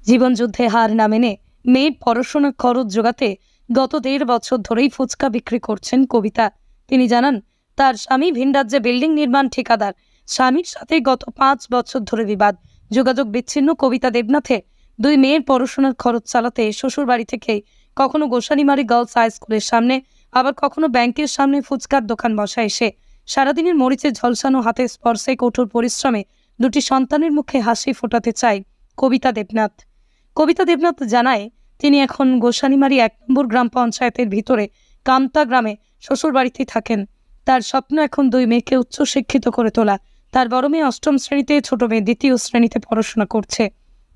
জীবনযুদ্ধে হার না মেনে মেয়ের পড়াশোনার খরচ জোগাতে গত 1.5 বছর ধরেই ফুচকা বিক্রি করছেন কবিতা। তিনি জানান, তার স্বামী ভিন রাজ্যে বিল্ডিং নির্মাণ ঠিকাদার। স্বামীর সাথে গত 5 বছর ধরে বিবাদ, যোগাযোগ বিচ্ছিন্ন কবিতা দেবনাথের। 2 মেয়ের পড়াশোনার খরচ চালাতে শ্বশুর বাড়ি থেকে কখনো গোসানিমারি গার্লস হাই স্কুলের সামনে, আবার কখনো ব্যাংকের সামনে ফুচকার দোকান বসায় সে। সারাদিনের মরিচে ঝলসানো হাতের স্পর্শে, কঠোর পরিশ্রমে 2টি সন্তানের মুখে হাসি ফোটাতে চায় কবিতা দেবনাথ। কবিতা দেবনাথ জানায়, তিনি এখন গোসানিমারি 1 নম্বর গ্রাম পঞ্চায়েতের ভিতরে কামতা গ্রামে শ্বশুর বাড়িতেই থাকেন। তার স্বপ্ন এখন 2 মেয়েকে উচ্চশিক্ষিত করে তোলা। তার বড় মেয়ে 8ম শ্রেণীতে, ছোট মেয়ে 2য় শ্রেণীতে পড়াশোনা করছে।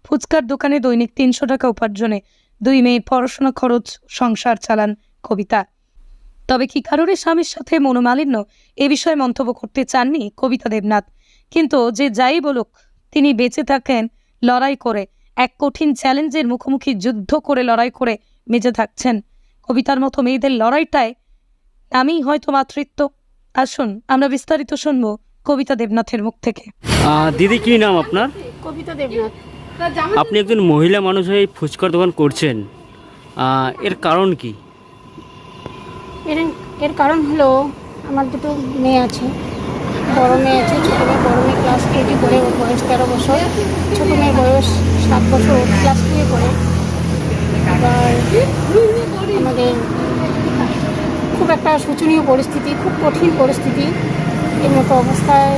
ফুচকার দোকানে দৈনিক 300 টাকা উপার্জনে 2 মেয়ে পড়াশোনা খরচ সংসার চালান কবিতা। তবে কি কারণে স্বামীর সাথে মনোমালিন্য, এ বিষয়ে মন্তব্য করতে চাননি কবিতা দেবনাথ। কিন্তু যে যাই বলুক, তিনি বেঁচে থাকেন লড়াই করে, এক কঠিন চ্যালেঞ্জের মুখোমুখি যুদ্ধ করে লড়াই করে বেঁচে থাকছেন। কবিতার মতো মেয়েদের লড়াইটায় নামই হয়তো মাতৃত্ব। আসুন আমরা বিস্তারিত শুনব কবিতা দেবনাথের মুখ থেকে। দিদি, কি নাম আপনার? কবিতা দেবনাথ। আপনি একজন মহিলা মানুষ হয়ে এই ফুচকার দোকান করছেন, এর কারণ কি? এর কারণ হলো, আমার 2টো মেয়ে আছে। বড় মেয়ে আছে, ছোটো মেয়ে। বড় মেয়ে ক্লাস 8-এ পড়ে, ওর বয়স 13 বছর। ছোটো মেয়ের বয়স 7 বছর, ক্লাস 2-এ পড়ে। আবার আমাদের খুব একটা শোচনীয় পরিস্থিতি, খুব কঠিন পরিস্থিতি। এর মতো অবস্থায়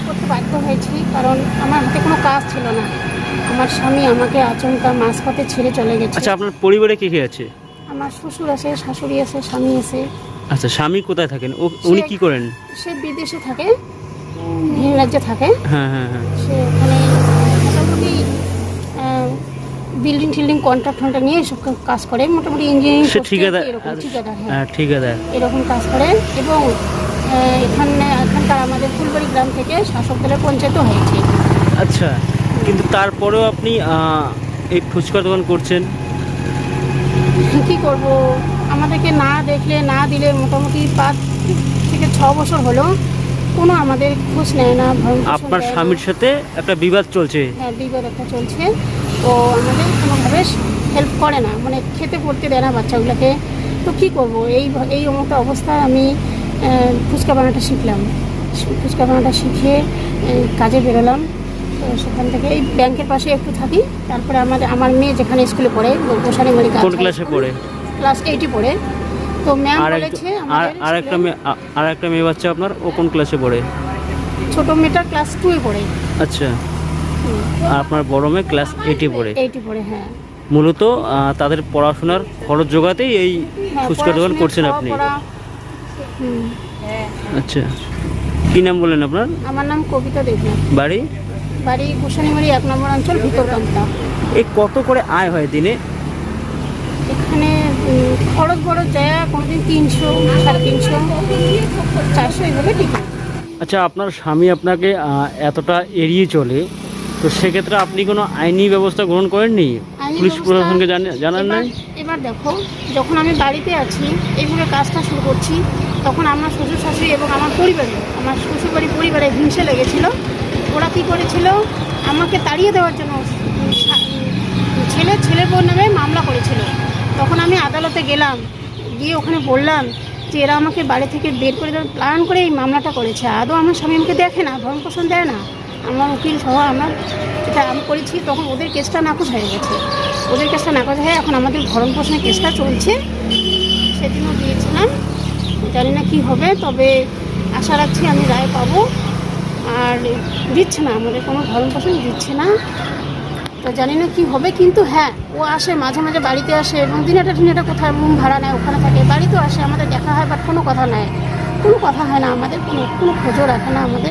করতে বাধ্য হয়েছি, কারণ আমার হাতে কোনো কাজ ছিল না। আমার স্বামী আমাকে আচমকা মাঝপথে ছেড়ে চলে গেছে। আচ্ছা, আপনার পরিবারে কে কে আছে? আমার শ্বশুর আছে, শাশুড়ি আছে, স্বামী আছে। আচ্ছা, স্বামী কোথায় থাকেন? উনি কি করেন? সে বিদেশে থাকে, ভিন রাজ্যে থাকে। হ্যাঁ হ্যাঁ হ্যাঁ। সে ওখানে মোটামুটি বিল্ডিং টিল্ডিং কন্ট্রাক্ট নিয়ে এসব কাজ করে। মোটামুটি ইঞ্জিনিয়ারিং সে ঠিকাদার? ঠিকাদার, হ্যাঁ, হ্যাঁ, ঠিকাদার। এরকম কাজ করে। এবং এখানকার আমাদের ফুলবাড়ি গ্রাম থেকে শাসক দলের পঞ্চায়েতও হয়েছে। আচ্ছা, কিন্তু তারপরেও আপনি এই ফুচকার দোকান করছেন? কি করব, আমাদেরকে না দেখলে না দিলে মোটামুটি 5 থেকে 6 বছর হলো কোনো আমাদের খোঁজ নেয় না। আপনার স্বামীর সাথে একটা বিবাদ চলছে? হ্যাঁ, বিবাদ একটা চলছে। তো আমাদের কোনোভাবে হেল্প করে না, মানে খেতে পড়তে দেয় না বাচ্চাগুলোকে। তো কি করব, এই মতো অবস্থায় আমি ফুচকা বানাটা শিখলাম। ফুচকা বানাটা শিখে কাজে বেরোলাম। তো সেখান থেকে এই ব্যাংকের পাশে একটু থাকি। তারপরে আমার মেয়ে যেখানে স্কুলে পড়ে, গোসানিমারি কোন ক্লাসে পড়ে? ক্লাস 8-এ পড়ে। তো ম্যাম বলেছে আর একটা মেয়ে বাচ্চা আপনার, ও কোন ক্লাসে পড়ে? ছোট মেয়েটা ক্লাস 2-এ পড়ে। আচ্ছা, আর আপনার বড় মেয়ে ক্লাস 8-এ পড়ে? 8-এ পড়ে, হ্যাঁ। মূলত তাদের পড়াশোনার খরচ জোগাতেই এই ফুচকা দোকান করছেন আপনি? আচ্ছা, কি নাম বললেন আপনার? আমার নাম কবিতা দেবনাথ। বাড়ি গোসানিমারি 1 নম্বর অঞ্চল, ভিতরকান্তা। এই কত করে আয় হয় দিনে এখানে? খরচ বড় যায় কোনোদিন 300, 350, 400 এইভাবে ঠিক। আচ্ছা, আপনার স্বামী আপনাকে এতটা এড়িয়ে চলে, তো সেক্ষেত্রে আপনি কোনো আইনি ব্যবস্থা গ্রহণ করেননি? পুলিশ প্রশাসনকে জানান নাই? এবার দেখো, যখন আমি বাড়িতে আছি, এইভাবে কাজটা শুরু করছি, তখন আমার শ্বশুর শাশুড়ি এবং আমার শ্বশুরবাড়ি পরিবারে হিংসে লেগেছিল। ওরা কী করেছিল, আমাকে তাড়িয়ে দেওয়ার জন্য ছেলের বোন নামে মামলা করেছিল। তখন আমি আদালতে গেলাম, গিয়ে ওখানে বললাম যে এরা আমাকে বাড়ি থেকে বের করে দেওয়ার প্ল্যান করে এই মামলাটা করেছে। আদৌ আমার স্বামী আমাকে দেখে না, ভরণ পোষণ দেয় না। আমার উকিল সহ আমার যেটা আমি করেছি, তখন ওদের কেসটা নাকচ হয়ে গেছে। এখন আমাদের ভরণ পোষণের কেসটা চলছে। সেদিনও দিয়েছিলাম, জানি না কি হবে, তবে আশা রাখছি আমি রায় পাবো। আর দিচ্ছে না, আমাদের কোনো ভরণ পোষণ দিচ্ছে না, তো জানি না কি হবে। কিন্তু হ্যাঁ, ও আসে মাঝে মাঝে বাড়িতে আসে, এবং দিনেটা কোথায় রুম ভাড়া নেয়, ওখানে থাকে। বাড়িতেও আসে, আমাদের দেখা হয়, বাট কোনো কথা হয় না আমাদের, কোনো খোঁজও রাখে না আমাদের।